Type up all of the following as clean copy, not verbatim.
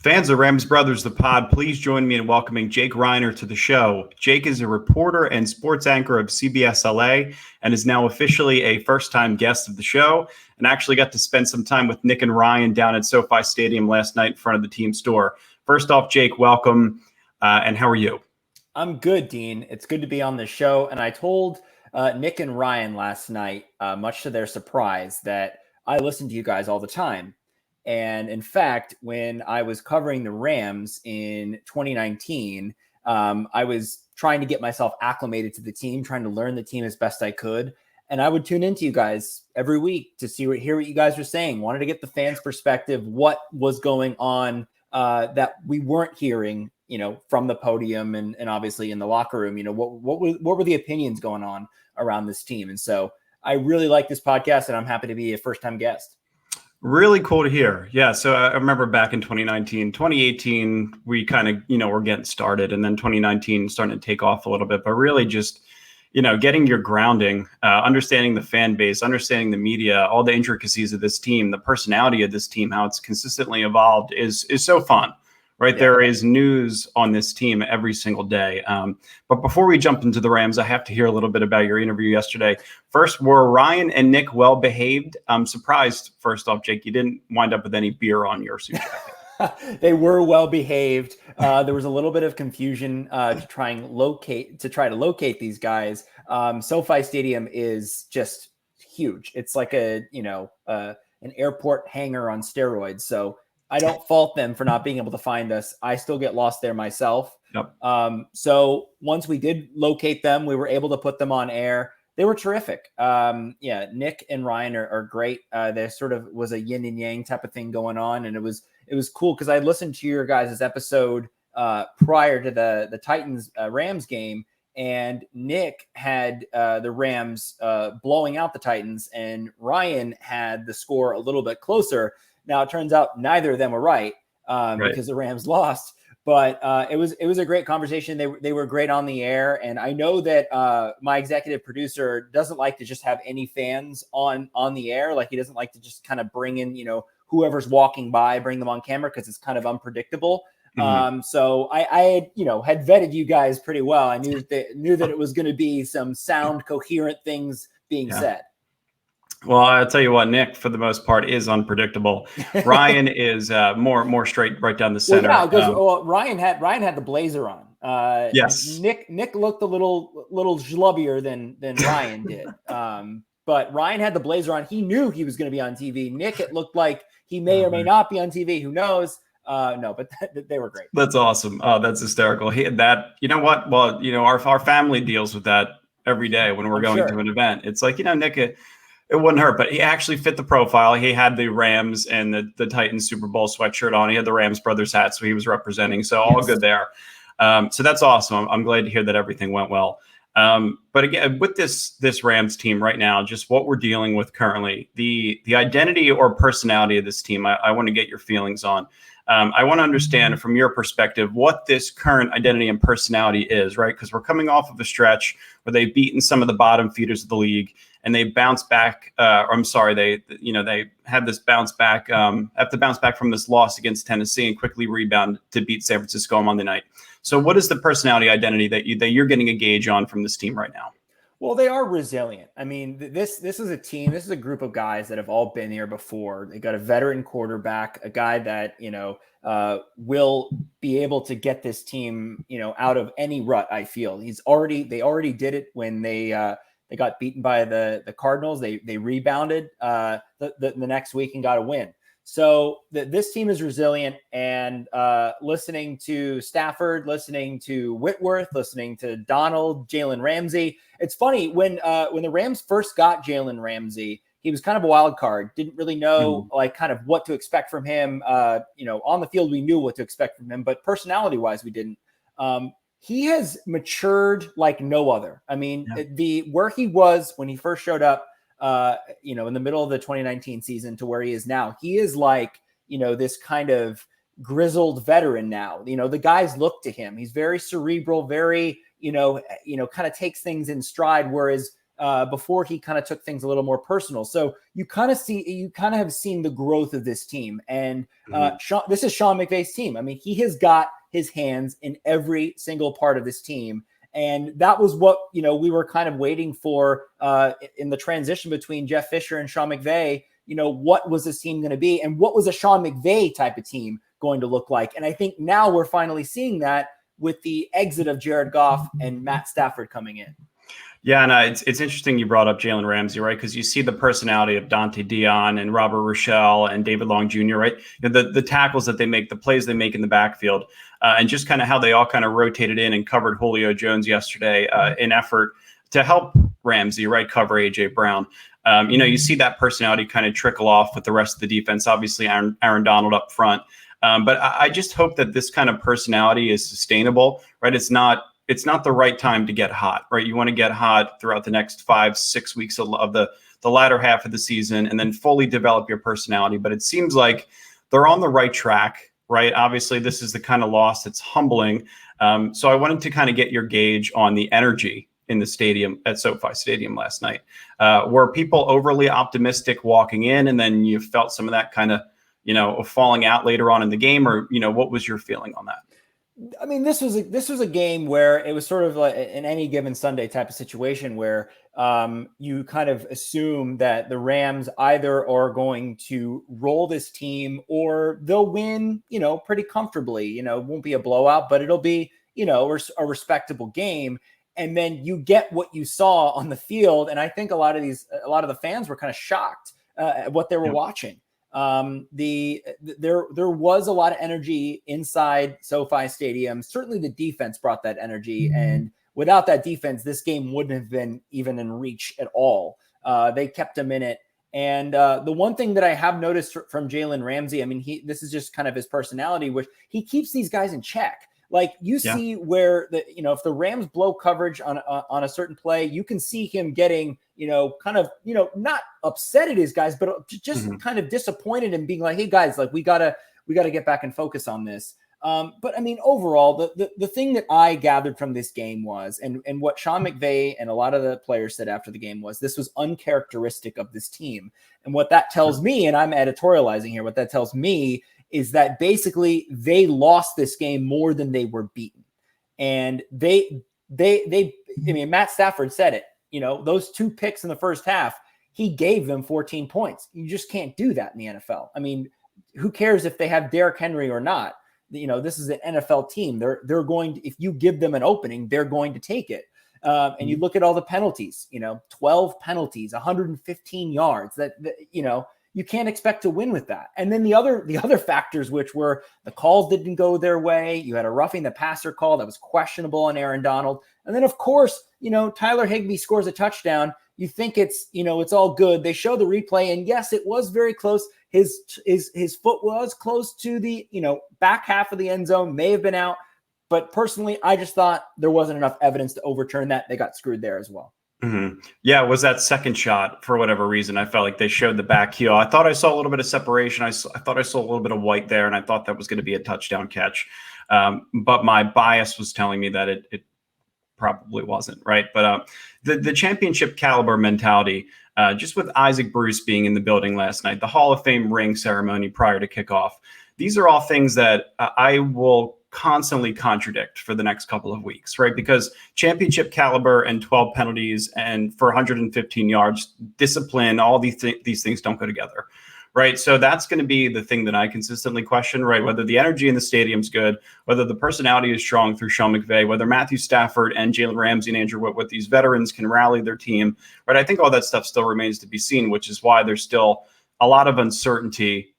Fans of Rams Brothers, the pod, please join me in welcoming Jake Reiner to the show. Jake is a reporter and sports anchor of CBS LA and is now officially a first-time guest of the show, and actually got to spend some time with Nick and Ryan down at SoFi Stadium last night in front of the team store. First off, Jake, welcome, and how are you? I'm good, Dean. It's good to be on the show, and I told Nick and Ryan last night, much to their surprise, that I listen to you guys all the time. And in fact, when I was covering the Rams in 2019, I was trying to get myself acclimated to the team, trying to learn the team as best I could. And I would tune into you guys every week to hear what you guys were saying. Wanted to get the fans' perspective, what was going on that we weren't hearing, from the podium and obviously in the locker room. What were the opinions going on around this team? And so I really like this podcast, and I'm happy to be a first-time guest. Really cool to hear. Yeah. So I remember back in 2018, we kind of, were getting started, and then 2019 starting to take off a little bit, but really just, getting your grounding, understanding the fan base, understanding the media, all the intricacies of this team, the personality of this team, how it's consistently evolved is so fun, right? Yeah. There is news on this team every single day. But before we jump into the Rams, I have to hear a little bit about your interview yesterday. First, were Ryan and Nick well behaved? I'm surprised, first off, Jake, you didn't wind up with any beer on your suit jacket. They were well behaved. There was a little bit of confusion to try to locate these guys. SoFi Stadium is just huge. It's like an airport hangar on steroids. So I don't fault them for not being able to find us. I still get lost there myself. Yep. So once we did locate them, we were able to put them on air. They were terrific. Nick and Ryan are great. There sort of was a yin and yang type of thing going on. And it was cool because I listened to your guys' episode prior to the Titans Rams game. And Nick had the Rams blowing out the Titans, and Ryan had the score a little bit closer. Now, it turns out neither of them were right because the Rams lost. But it was a great conversation. They were great on the air. And I know that my executive producer doesn't like to just have any fans on the air. Like, he doesn't like to just kind of bring in, whoever's walking by, bring them on camera because it's kind of unpredictable. Mm-hmm. So I had vetted you guys pretty well. I knew that it was going to be some sound coherent things being said. Well, I'll tell you what, Nick, for the most part, is unpredictable. Ryan is more straight right down the center. Well, yeah, because Ryan had the blazer on. Yes. Nick looked a little schlubbier than Ryan did. But Ryan had the blazer on. He knew he was going to be on TV. Nick, it looked like he may or may not be on TV. Who knows? No, but they were great. That's awesome. Oh, that's hysterical. You know what? Well, our family deals with that every day when we're going to an event. It's like, Nick, it wouldn't hurt, but he actually fit the profile. He had the Rams and the Titans Super Bowl sweatshirt on. He had the Rams Brothers hat, so he was representing. So all good there. So that's awesome. I'm glad to hear that everything went well. But again, with this Rams team right now, just what we're dealing with currently, the identity or personality of this team, I want to get your feelings on. I want to understand from your perspective what this current identity and personality is, right? Because we're coming off of a stretch where they've beaten some of the bottom feeders of the league, and they bounced back. They had this bounce back, have to bounce back from this loss against Tennessee and quickly rebound to beat San Francisco on Monday night. So, what is the personality identity that you're getting a gauge on from this team right now? Well, they are resilient. I mean, this is a team. This is a group of guys that have all been here before. They got a veteran quarterback, a guy that will be able to get this team out of any rut. I feel they already did it when they got beaten by the Cardinals. They rebounded the next week and got a win. So this team is resilient, and listening to Stafford, listening to Whitworth, listening to Donald, Jalen Ramsey. It's funny when the Rams first got Jalen Ramsey, he was kind of a wild card. Didn't really know kind of what to expect from him. On the field we knew what to expect from him, but personality wise we didn't. He has matured like no other. I mean, where he was when he first showed up. In the middle of the 2019 season to where he is now, he is like, this kind of grizzled veteran now. The guys look to him. He's very cerebral, very, kind of takes things in stride. Whereas before he kind of took things a little more personal. So you kind of have seen the growth of this team. And this is Sean McVay's team. I mean, he has got his hands in every single part of this team. And that was what, we were kind of waiting for in the transition between Jeff Fisher and Sean McVay. What was this team going to be? And what was a Sean McVay type of team going to look like? And I think now we're finally seeing that with the exit of Jared Goff and Matt Stafford coming in. Yeah, and it's interesting you brought up Jalen Ramsey, right? Because you see the personality of Dante Dion and Robert Rochelle and David Long Jr., right? The tackles that they make, the plays they make in the backfield, and just kind of how they all kind of rotated in and covered Julio Jones yesterday in effort to help Ramsey, right, cover A.J. Brown. You see that personality kind of trickle off with the rest of the defense, obviously Aaron Donald up front. But I just hope that this kind of personality is sustainable, right? It's not the right time to get hot, right? You want to get hot throughout the next 5-6 weeks of the latter half of the season and then fully develop your personality. But it seems like they're on the right track, right? Obviously, this is the kind of loss that's humbling. So I wanted to kind of get your gauge on the energy in the stadium at SoFi Stadium last night. Were people overly optimistic walking in and then you felt some of that kind of, falling out later on in the game, or, what was your feeling on that? I mean, this was a game where it was sort of like an any given Sunday type of situation where you kind of assume that the Rams either are going to roll this team or they'll win, pretty comfortably. It won't be a blowout, but it'll be, a respectable game. And then you get what you saw on the field. And I think a lot of the fans were kind of shocked at what they were watching. There was a lot of energy inside SoFi Stadium. Certainly the defense brought that energy. And without that defense, this game wouldn't have been even in reach at all. They kept him in it. And the one thing that I have noticed from Jalen Ramsey, I mean, this is just kind of his personality, which he keeps these guys in check. Like you see where if the Rams blow coverage on a certain play, you can see him getting, kind of, not upset at his guys, but just kind of disappointed and being like, hey guys, like we gotta get back and focus on this. But I mean, overall, the thing that I gathered from this game was, and what Sean McVay and a lot of the players said after the game was, this was uncharacteristic of this team. And what that tells me, and I'm editorializing here, what that tells me is that basically they lost this game more than they were beaten. And I mean, Matt Stafford said it, those 2 picks in the first half, he gave them 14 points. You just can't do that in the NFL. I mean, who cares if they have Derrick Henry or not? This is an NFL team. They're going to, if you give them an opening, they're going to take it. And you look at all the penalties, 12 penalties, 115 yards that you can't expect to win with that. And then the other factors, which were the calls didn't go their way. You had a roughing the passer call that was questionable on Aaron Donald. And then of course, Tyler Higbee scores a touchdown. You think it's all good. They show the replay and yes, it was very close. His foot was close to the, back half of the end zone, may have been out. But personally, I just thought there wasn't enough evidence to overturn that. They got screwed there as well. Mm-hmm. Yeah, it was that second shot for whatever reason. I felt like they showed the back heel. I thought I saw a little bit of separation. I thought I saw a little bit of white there, and I thought that was going to be a touchdown catch. But my bias was telling me that it probably wasn't, right? But the championship caliber mentality, just with Isaac Bruce being in the building last night, the Hall of Fame ring ceremony prior to kickoff, these are all things that I will constantly contradict for the next couple of weeks, right? Because championship caliber and 12 penalties and for 115 yards, discipline, all these things don't go together, right? So that's going to be the thing that I consistently question, right? Whether the energy in the stadium's good, whether the personality is strong through Sean McVay, whether Matthew Stafford and Jalen Ramsey and Andrew Whitworth, these veterans, can rally their team, right? I think all that stuff still remains to be seen, which is why there's still a lot of uncertainty.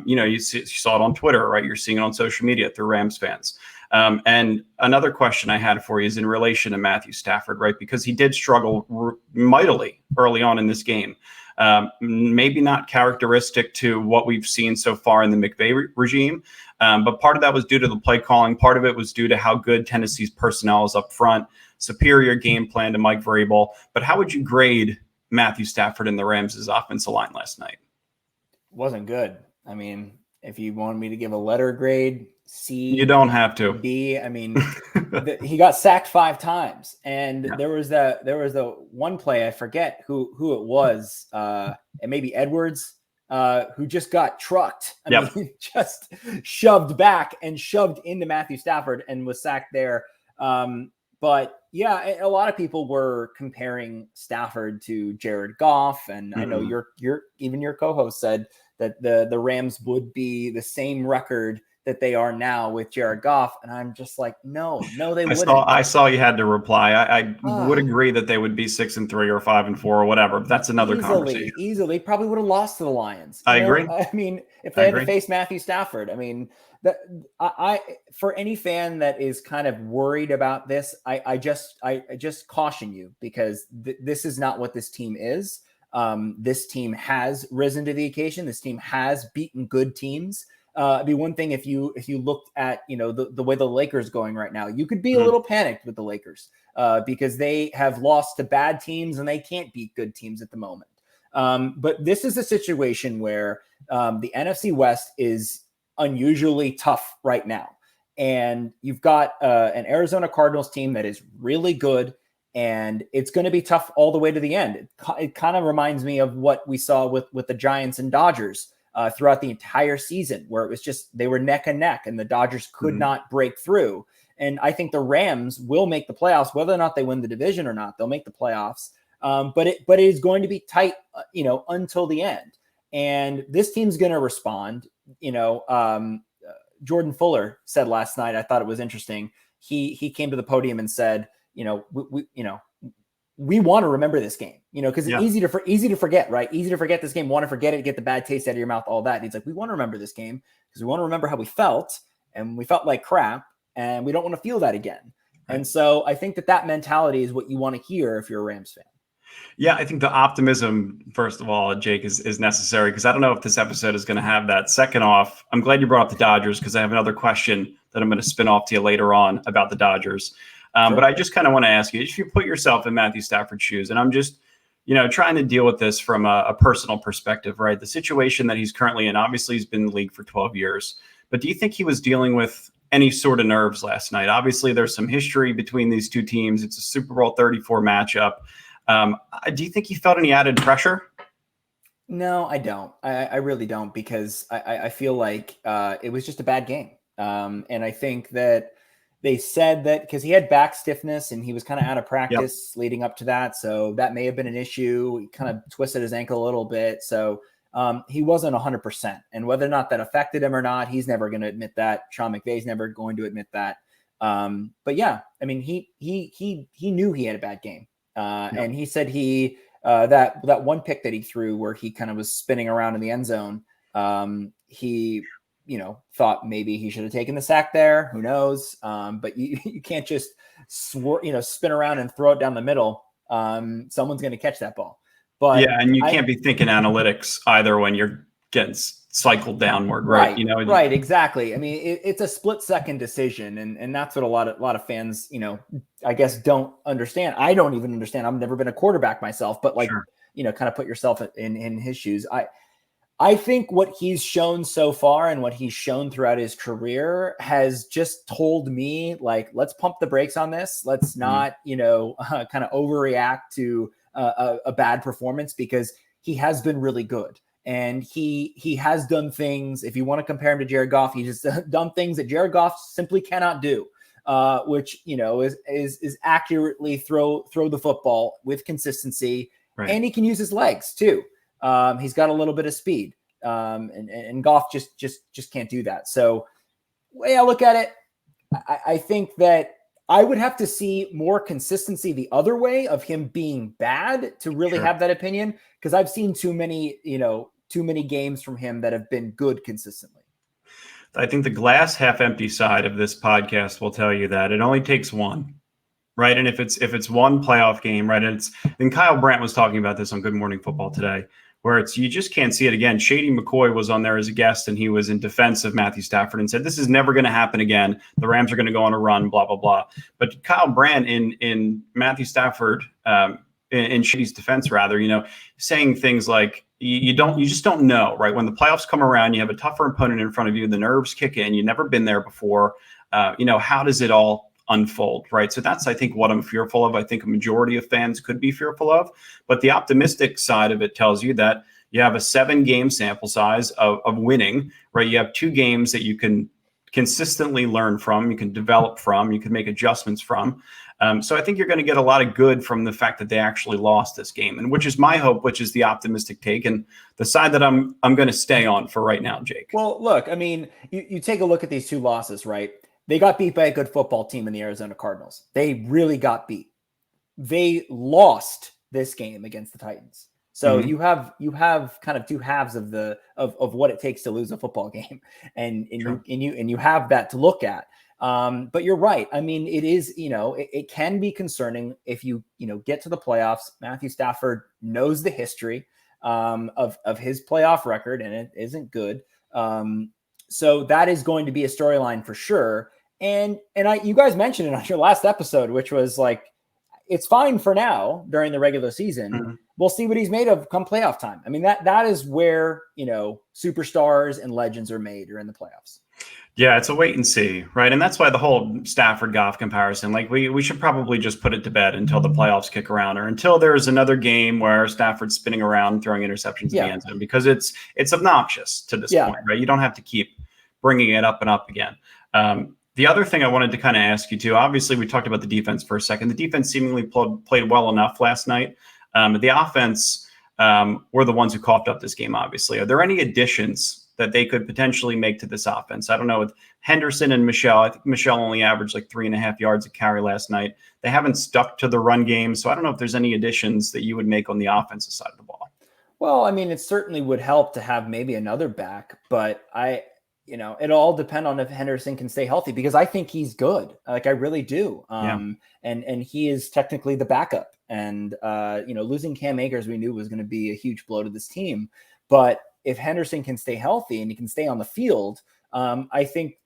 You saw it on Twitter, right? You're seeing it on social media through Rams fans. And another question I had for you is in relation to Matthew Stafford, right? Because he did struggle mightily early on in this game. Maybe not characteristic to what we've seen so far in the McVay regime. But part of that was due to the play calling. Part of it was due to how good Tennessee's personnel is up front, superior game plan to Mike Vrabel. But how would you grade Matthew Stafford and the Rams' offensive line last night? Wasn't good. I mean, if you want me to give a letter grade, C. You don't have to. B. I mean, he got sacked 5 times, and there was the one play, I forget who it was, and maybe Edwards, who just got trucked. I mean, just shoved back and shoved into Matthew Stafford and was sacked there. But yeah, a lot of people were comparing Stafford to Jared Goff, and I know your co-host said that the Rams would be the same record that they are now with Jared Goff. And I'm just like, no, they wouldn't. I saw you had to reply. I would agree that they would be 6-3 or 5-4 or whatever. But that's another conversation. Easily, probably would have lost to the Lions. I agree. I mean, if they had to face Matthew Stafford, I mean, I for any fan that is kind of worried about this, I just caution you, because this is not what this team is. This team has risen to the occasion. This team has beaten good teams. It'd be one thing if you looked at, the way the Lakers going right now, you could be a little panicked with the Lakers because they have lost to bad teams and they can't beat good teams at the moment. But this is a situation where the NFC West is unusually tough right now. And you've got an Arizona Cardinals team that is really good, and it's going to be tough all the way to the end. It kind of reminds me of what we saw with the Giants and Dodgers throughout the entire season, where it was just, they were neck and neck and the Dodgers could not break through. And I think the Rams will make the playoffs, whether or not they win the division or not, they'll make the playoffs. But it is going to be tight, until the end. And this team's going to respond. Jordan Fuller said last night, I thought it was interesting. He came to the podium and said, we want to remember this game, because it's easy to forget, right? Easy to forget this game, want to forget it, get the bad taste out of your mouth, all that. And he's like, we want to remember this game because we want to remember how we felt, and we felt like crap, and we don't want to feel that again. Right. And so I think that mentality is what you want to hear if you're a Rams fan. Yeah, I think the optimism, first of all, Jake, is necessary, because I don't know if this episode is going to have that. Second off, I'm glad you brought up the Dodgers, because I have another question that I'm going to spin off to you later on about the Dodgers. Sure. But I just kind of want to ask you, if you put yourself in Matthew Stafford's shoes, and I'm just, trying to deal with this from a personal perspective, right? The situation that he's currently in, obviously he's been in the league for 12 years, but do you think he was dealing with any sort of nerves last night? Obviously there's some history between these two teams. It's a Super Bowl 34 matchup. Do you think he felt any added pressure? No, I don't. I really don't, because I feel like it was just a bad game. And I think that they said that because he had back stiffness and he was kind of out of practice leading up to that. So that may have been an issue. He kind of twisted his ankle a little bit. So he wasn't 100%. And whether or not that affected him or not, he's never going to admit that. Sean McVay's never going to admit that. But yeah, I mean, he knew he had a bad game. And he said that one pick that he threw where he kind of was spinning around in the end zone, he thought maybe he should have taken the sack there. Who knows? But you can't just spin around and throw it down the middle. Someone's going to catch that ball. But yeah, and you can't be thinking analytics either when you're getting cycled downward, right? Right, exactly. I mean, it's a split-second decision, and that's what a lot of fans, I guess, don't understand. I don't even understand. I've never been a quarterback myself, but kind of put yourself in his shoes. I think what he's shown so far and what he's shown throughout his career has just told me, like, let's pump the brakes on this. Let's not, kind of overreact to a bad performance, because he has been really good. And he has done things. If you want to compare him to Jared Goff, he's just done things that Jared Goff simply cannot do, which is accurately throw the football with consistency, right. And he can use his legs too. He's got a little bit of speed, and Goff just can't do that. So, the way I look at it, I think that I would have to see more consistency the other way of him being bad to really have that opinion, because I've seen too many games from him that have been good consistently. I think the glass half empty side of this podcast will tell you that it only takes one, right? And if it's one playoff game, right? And Kyle Brandt was talking about this on Good Morning Football today, where you just can't see it again. Shady McCoy was on there as a guest, and he was in defense of Matthew Stafford and said, this is never going to happen again. The Rams are going to go on a run, blah, blah, blah. But Kyle Brandt in Matthew Stafford, in Shady's defense, rather, saying things like, you just don't know, right? When the playoffs come around, you have a tougher opponent in front of you, the nerves kick in, you've never been there before. How does it all unfold, right? So that's, I think, what I'm fearful of. I think a majority of fans could be fearful of, but the optimistic side of it tells you that you have a 7-game sample size of winning, right? You have 2 games that you can consistently learn from, you can develop from, you can make adjustments from. So I think you're going to get a lot of good from the fact that they actually lost this game, and which is my hope, which is the optimistic take and the side that I'm going to stay on for right now, Jake. Well, look, I mean, you take a look at these 2 losses, right? They got beat by a good football team in the Arizona Cardinals. They really got beat. They lost this game against the Titans. So you have kind of 2 halves of what it takes to lose a football game, and you have that to look at. But you're right. I mean, it is, it can be concerning if you get to the playoffs. Matthew Stafford knows the history of his playoff record, and it isn't good. So that is going to be a storyline for sure. And you guys mentioned it on your last episode, which was like, it's fine for now during the regular season. Mm-hmm. We'll see what he's made of come playoff time. I mean, that is where, superstars and legends are made, or in the playoffs. Yeah, it's a wait and see, right? And that's why the whole Stafford Goff comparison, like we should probably just put it to bed until the playoffs kick around, or until there's another game where Stafford's spinning around throwing interceptions in the end zone, because it's obnoxious to this point, right? You don't have to keep bringing it up and up again. The other thing I wanted to kind of ask you too, obviously we talked about the defense for a second. The defense seemingly played well enough last night. The offense were the ones who coughed up this game, obviously. Are there any additions that they could potentially make to this offense? I don't know, with Henderson and Michelle. I think Michelle only averaged like 3.5 yards a carry last night. They haven't stuck to the run game. So I don't know if there's any additions that you would make on the offensive side of the ball. Well, I mean, it certainly would help to have maybe another back, but it'll all depend on if Henderson can stay healthy, because I think he's good. Like, I really do. And he is technically the backup, and losing Cam Akers, we knew was going to be a huge blow to this team. But if Henderson can stay healthy and he can stay on the field, I think,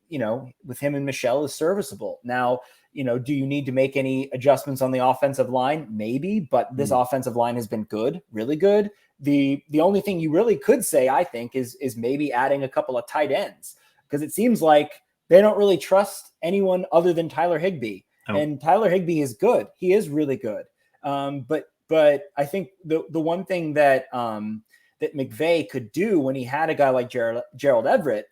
with him and Michelle is serviceable. Now, do you need to make any adjustments on the offensive line? Maybe, but this offensive line has been good, really good. The only thing you really could say, I think, is maybe adding a couple of tight ends, because it seems like they don't really trust anyone other than Tyler Higbee. Oh. And Tyler Higbee is good. He is really good. But I think the one thing that McVay could do when he had a guy like Gerald Everett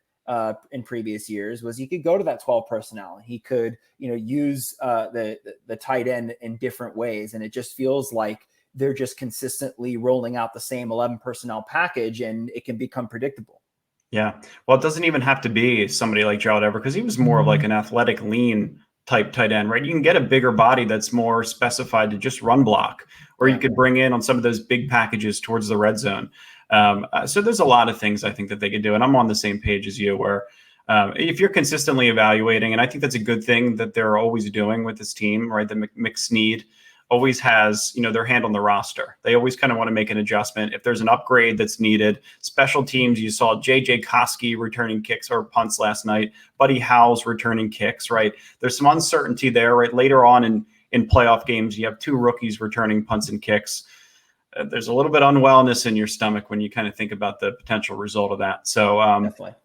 in previous years was he could go to that 12 personnel. He could, use the tight end in different ways. And it just feels like they're just consistently rolling out the same 11 personnel package, and it can become predictable. Yeah. Well, it doesn't even have to be somebody like Gerald Everett, because he was more of like an athletic, lean type tight end, right? You can get a bigger body that's more specified to just run block, or you could bring in on some of those big packages towards the red zone. So there's a lot of things I think that they could do. And I'm on the same page as you, where if you're consistently evaluating, and I think that's a good thing that they're always doing with this team, right? The McSneed always has, their hand on the roster. They always kind of want to make an adjustment. If there's an upgrade that's needed, special teams, you saw JJ Koski returning kicks or punts last night, Buddy Howell's returning kicks, right? There's some uncertainty there, right? Later on in playoff games, you have 2 rookies returning punts and kicks. There's a little bit of unwellness in your stomach when you kind of think about the potential result of that. So, definitely.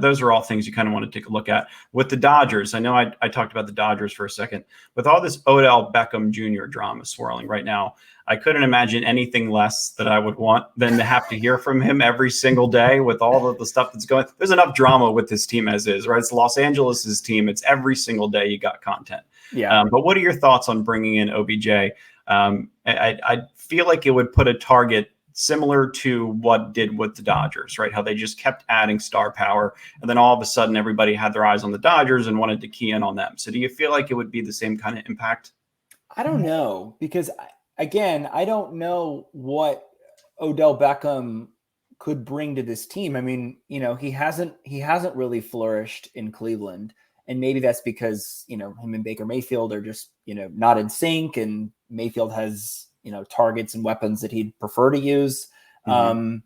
Those are all things you kind of want to take a look at. With the Dodgers, I know I talked about the Dodgers for a second. With all this Odell Beckham Jr. drama swirling right now, I couldn't imagine anything less that I would want than to have to hear from him every single day with all of the stuff that's going. There's enough drama with this team as is, right? It's Los Angeles' team. It's every single day you got content. Yeah. But what are your thoughts on bringing in OBJ? I feel like it would put a target similar to what did with the Dodgers, right? How they just kept adding star power, and then all of a sudden everybody had their eyes on the Dodgers and wanted to key in on them. So do you feel like it would be the same kind of impact? I don't know, because again, I don't know what Odell Beckham could bring to this team. I mean, he hasn't really flourished in Cleveland, and maybe that's because, him and Baker Mayfield are just, not in sync, and Mayfield has, targets and weapons that he'd prefer to use. Mm-hmm.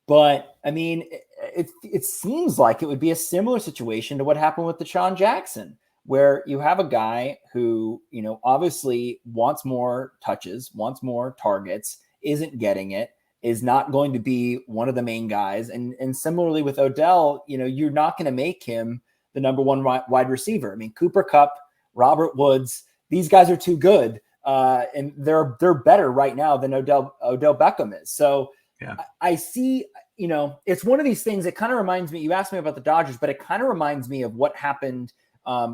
But I mean, it seems like it would be a similar situation to what happened with Deshaun Jackson, where you have a guy who, obviously wants more touches, wants more targets, isn't getting it, is not going to be one of the main guys. And similarly with Odell, you're not going to make him the number one wide receiver. I mean, Cooper Kupp, Robert Woods, these guys are too good. And they're better right now than Odell Beckham is. So yeah. I see, it's one of these things that kind of reminds me, you asked me about the Dodgers, but it kind of reminds me of what happened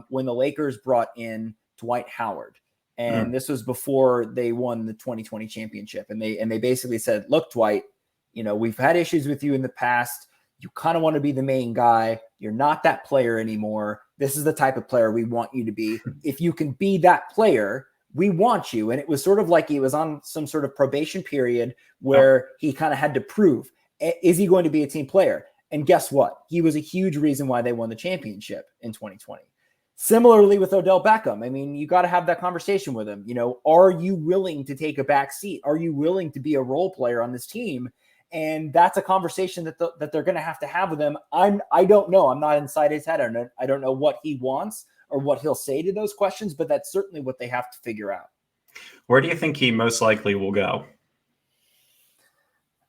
when the Lakers brought in Dwight Howard. And this was before they won the 2020 championship. And they basically said, look, Dwight, we've had issues with you in the past. You kind of want to be the main guy. You're not that player anymore. This is the type of player we want you to be. If you can be that player, we want you. And it was sort of like he was on some sort of probation period where he kind of had to prove, is he going to be a team player? And guess what? He was a huge reason why they won the championship in 2020. Similarly with Odell Beckham, I mean, you got to have that conversation with him. Are you willing to take a back seat? Are you willing to be a role player on this team? And that's a conversation that they're going to have with him. I don't know. I'm not inside his head. I don't know what he wants or what he'll say to those questions, but that's certainly what they have to figure out. Where do you think he most likely will go?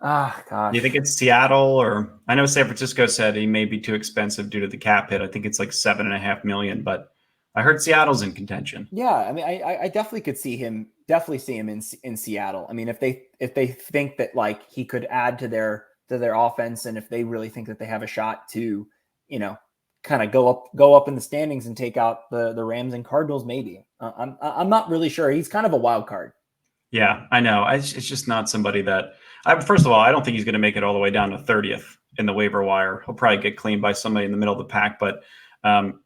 Gosh. Do you think it's Seattle, or I know San Francisco said he may be too expensive due to the cap hit. I think it's like $7.5 million, but I heard Seattle's in contention. Yeah, I mean, I definitely could see him in Seattle. I mean, if they think that like he could add to their offense, and if they really think that they have a shot to, kind of go up in the standings and take out the Rams and Cardinals, maybe. I'm not really sure. He's kind of a wild card. Yeah, I know. It's just not somebody that first of all, I don't think he's going to make it all the way down to 30th in the waiver wire. He'll probably get cleaned by somebody in the middle of the pack. But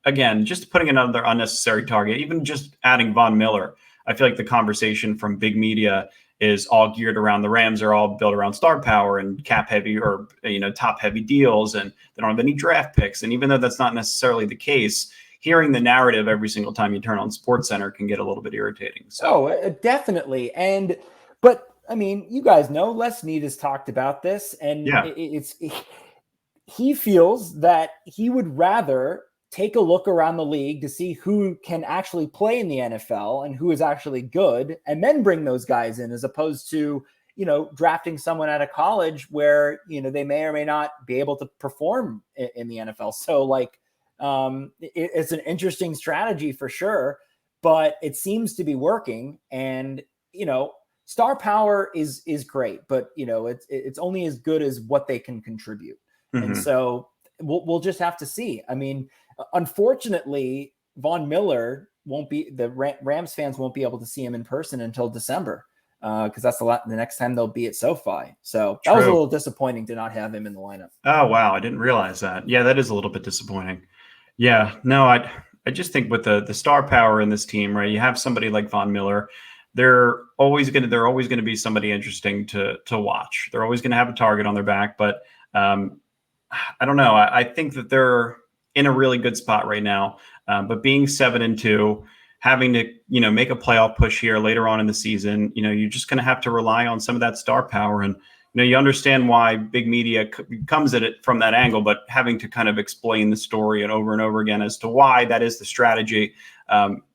again, just putting another unnecessary target, even just adding Von Miller, I feel like the conversation from big media is all geared around the Rams are all built around star power and cap heavy or, top heavy deals. And they don't have any draft picks. And even though that's not necessarily the case, hearing the narrative every single time you turn on SportsCenter can get a little bit irritating. So definitely. But I mean, you guys know Les Snead has talked about this, and he feels that he would rather take a look around the league to see who can actually play in the NFL and who is actually good, and then bring those guys in, as opposed to, drafting someone out of college where, they may or may not be able to perform in the NFL. So it's an interesting strategy for sure, but it seems to be working. And, star power is great, but it's only as good as what they can contribute. Mm-hmm. And so we'll just have to see. I mean, unfortunately, Von Miller the Rams fans won't be able to see him in person until December, because that's the next time they'll be at SoFi. So that was a little disappointing to not have him in the lineup. Oh, wow. I didn't realize that. Yeah, that is a little bit disappointing. Yeah, no, I just think with the star power in this team, right? You have somebody like Von Miller. They're always going to be somebody interesting to watch. They're always going to have a target on their back, but I don't know. I think that they're in a really good spot right now. But being 7-2, having to make a playoff push here later on in the season, you're just going to have to rely on some of that star power. And you understand why big media comes at it from that angle, but having to kind of explain the story and over again as to why that is the strategy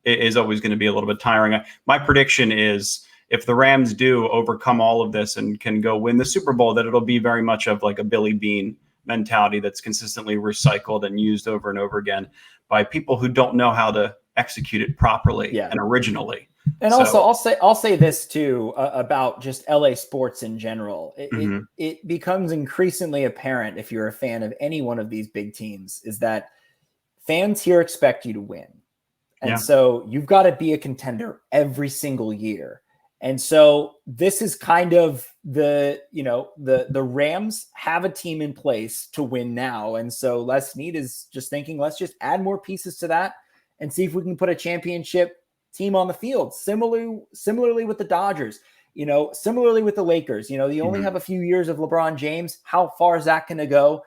is always going to be a little bit tiring. My prediction is if the Rams do overcome all of this and can go win the Super Bowl, that it'll be very much of like a Billy Beane mentality that's consistently recycled and used over and over again by people who don't know how to execute it properly and originally. And also, I'll say this too about just LA sports in general. It becomes increasingly apparent, if you're a fan of any one of these big teams, is that fans here expect you to win, and so you've got to be a contender every single year. And so this is kind of the Rams have a team in place to win now, and so Les Snead is just thinking, let's just add more pieces to that and see if we can put a championship team on the field. Similarly with the Dodgers, similarly with the Lakers, they only have a few years of LeBron James. How far is that going to go?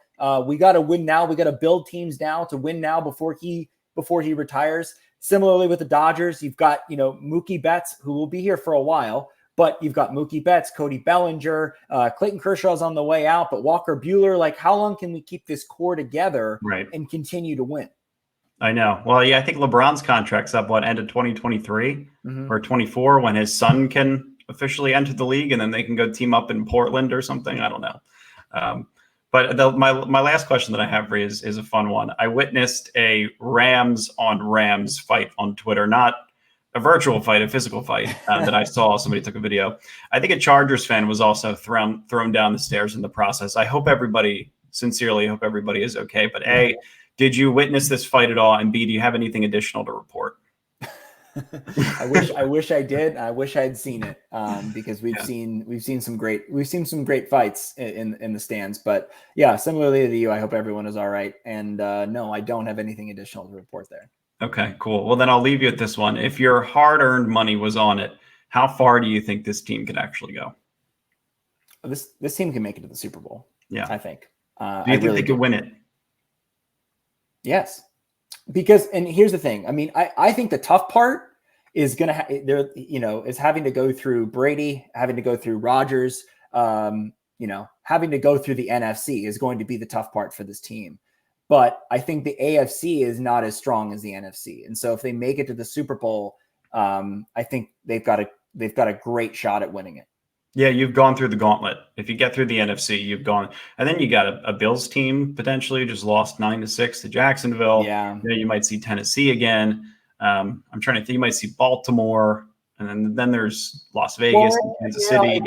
We got to win now. We got to build teams now to win now before he retires. Similarly with the Dodgers, you've got, Mookie Betts, who will be here for a while, but you've got Mookie Betts, Cody Bellinger, Clayton Kershaw's on the way out, but Walker Buehler, like how long can we keep this core together and continue to win? I know. Well, yeah, I think LeBron's contract's up, end of 2023 or 24 when his son can officially entered the league, and then they can go team up in Portland or something. I don't know. But my last question that I have for you is a fun one. I witnessed a Rams on Rams fight on Twitter, not a virtual fight, a physical fight that I saw. Somebody took a video. I think a Chargers fan was also thrown down the stairs in the process. I hope everybody is okay. But A, did you witness this fight at all? And B, do you have anything additional to report? I wish I did. I wish I had seen it because we've seen some great fights in the stands. But yeah, similarly to you, I hope everyone is all right. And no, I don't have anything additional to report there. Okay, cool. Well, then I'll leave you at this one. If your hard-earned money was on it, how far do you think this team could actually go? This team can make it to the Super Bowl. Yeah, I think. Do you think they could win it? Yes. Because, and here's the thing. I mean, I think the tough part is going to, is having to go through Brady, having to go through Rodgers, having to go through the NFC is going to be the tough part for this team. But I think the AFC is not as strong as the NFC. And so if they make it to the Super Bowl, I think they've got a great shot at winning it. Yeah, you've gone through the gauntlet. If you get through the NFC, you've gone, and then you got a Bills team potentially just lost 9-6 to Jacksonville. Yeah, you might see Tennessee again. I'm trying to think. You might see Baltimore, and then there's Las Vegas, and Kansas City.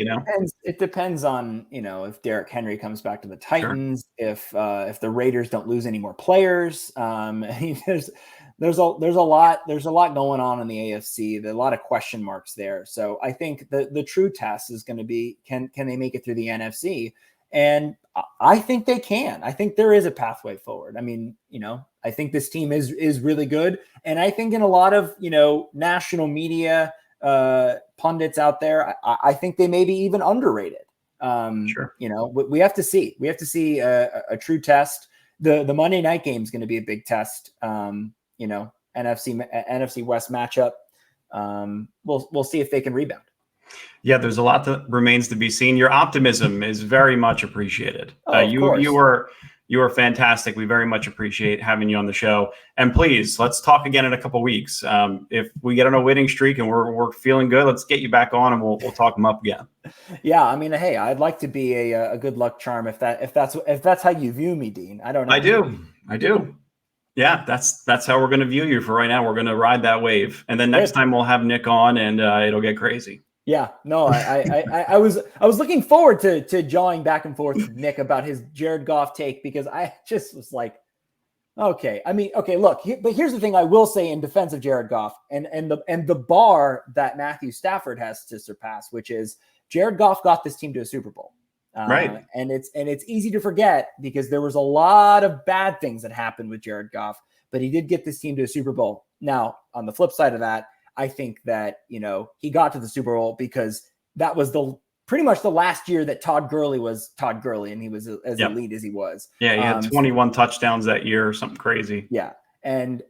It depends on if Derrick Henry comes back to the Titans, sure. If the Raiders don't lose any more players. There's a lot going on in the AFC. There's a lot of question marks there. So I think the true test is going to be can they make it through the NFC? And I think they can. I think there is a pathway forward. I mean, I think this team is really good, and I think in a lot of national media pundits out there, I think they may be even underrated. Sure. We have to see. We have to see a true test. The Monday night game is going to be a big test. NFC West matchup. We'll see if they can rebound. Yeah, there's a lot that remains to be seen. Your optimism is very much appreciated. You were fantastic. We very much appreciate having you on the show. And please, let's talk again in a couple of weeks. If we get on a winning streak and we're feeling good, let's get you back on and we'll talk them up again. Yeah, I mean, hey, I'd like to be a good luck charm if that's how you view me, Dean. I don't know. I do. Yeah, that's how we're going to view you for right now. We're going to ride that wave, and then next time we'll have Nick on, and it'll get crazy. Yeah, no, I was looking forward to jawing back and forth with Nick about his Jared Goff take, because I just was like, okay. I mean, okay, look, but here's the thing I will say in defense of Jared Goff and the bar that Matthew Stafford has to surpass, which is Jared Goff got this team to a Super Bowl. Right. And it's easy to forget because there was a lot of bad things that happened with Jared Goff, but he did get this team to a Super Bowl. Now, on the flip side of that, I think that, he got to the Super Bowl because that was pretty much the last year that Todd Gurley was Todd Gurley, and he was as elite as he was. Yeah, he had 21 touchdowns that year or something crazy. Yeah. And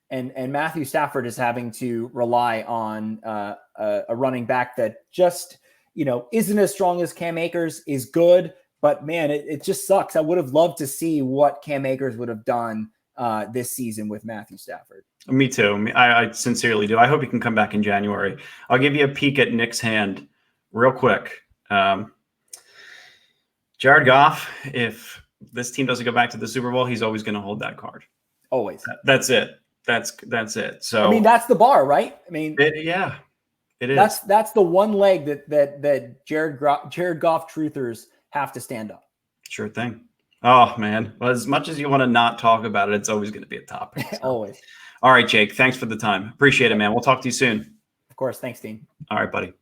Matthew Stafford is having to rely on a running back that just isn't as strong as Cam Akers, is good, but man, it just sucks. I would have loved to see what Cam Akers would have done this season with Matthew Stafford. Me too. I sincerely do. I hope he can come back in January. I'll give you a peek at Nick's hand real quick. Jared Goff, if this team doesn't go back to the Super Bowl, he's always going to hold that card. Always. That's it. That's it. So I mean, that's the bar, right? I mean, it is. That's the one leg that Jared Goff truthers have to stand up. Sure thing. Oh man. Well, as much as you want to not talk about it, it's always going to be a topic. So. Always. All right, Jake. Thanks for the time. Appreciate it, man. We'll talk to you soon. Of course. Thanks, Dean. All right, buddy.